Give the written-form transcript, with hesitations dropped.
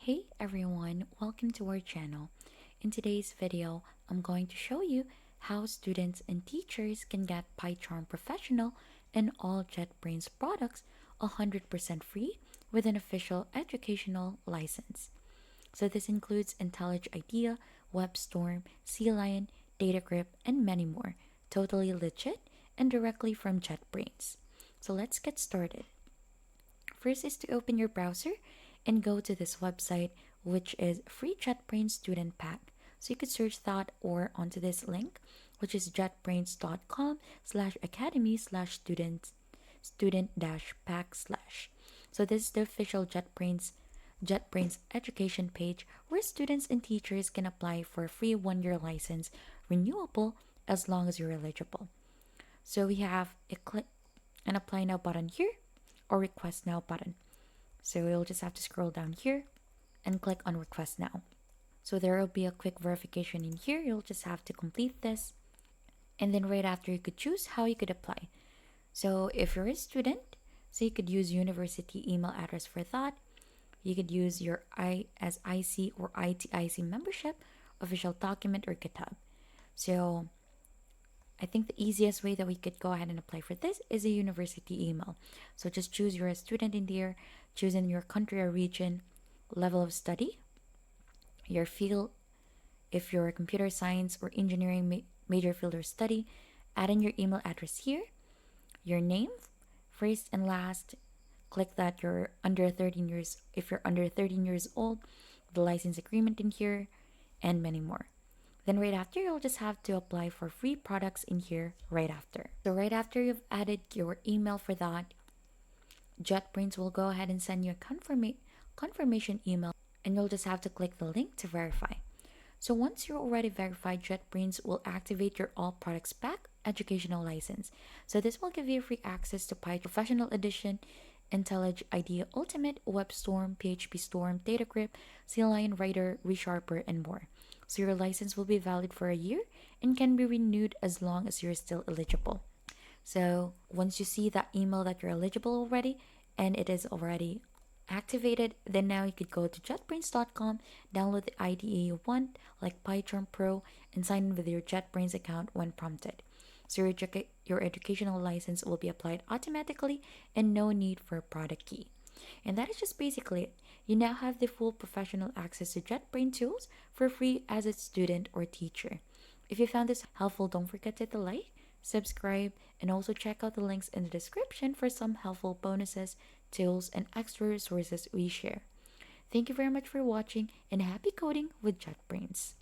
Hey everyone, welcome to our channel. In today's video, I'm going to show you how students and teachers can get PyCharm Professional and all JetBrains products 100% free with an official educational license. So this includes IntelliJ IDEA, WebStorm, CLion, DataGrip, and many more, totally legit and directly from JetBrains. So let's get started. First is to open your browser and go to this website, which is free JetBrains Student Pack. So you could search that or onto this link, which is jetbrains.com/academy/student-pack/. So this is the official JetBrains education page where students and teachers can apply for a free 1-year license, renewable as long as you're eligible. So we have a click and apply now button here or request now button. So you'll just have to scroll down here and click on request now. So there will be a quick verification in here. You'll just have to complete this. And then right after you could choose how you could apply. So if you're a student, so you could use university email address for that. You could use your ISIC or ITIC membership, official document, or GitHub. So I think the easiest way that we could go ahead and apply for this is a university email. So just choose you're a student in there, choose in your country or region, level of study, your field, if you're a computer science or engineering major field or study, add in your email address here, your name, first and last, click that you're under 13 years, if you're under 13 years old, the license agreement in here, and many more. Then right after, you'll just have to apply for free products in here right after. So right after you've added your email for that, JetBrains will go ahead and send you a confirmation email, and you'll just have to click the link to verify. So once you're already verified, JetBrains will activate your All Products Pack educational license. So this will give you free access to PyCharm Professional Edition, IntelliJ IDEA Ultimate, WebStorm, PHP Storm, DataGrip, CLion Writer, ReSharper, and more. So your license will be valid for a year and can be renewed as long as you're still eligible. So once you see that email that you're eligible already and it is already activated, then now you could go to jetbrains.com, download the IDE you want, like PyCharm Pro, and sign in with your JetBrains account when prompted. So your educational license will be applied automatically and no need for a product key. And that is just basically it. You now have the full professional access to JetBrains tools for free as a student or teacher. If you found this helpful, don't forget to hit the like, subscribe, and also check out the links in the description for some helpful bonuses, tools, and extra resources we share. Thank you very much for watching and happy coding with JetBrains.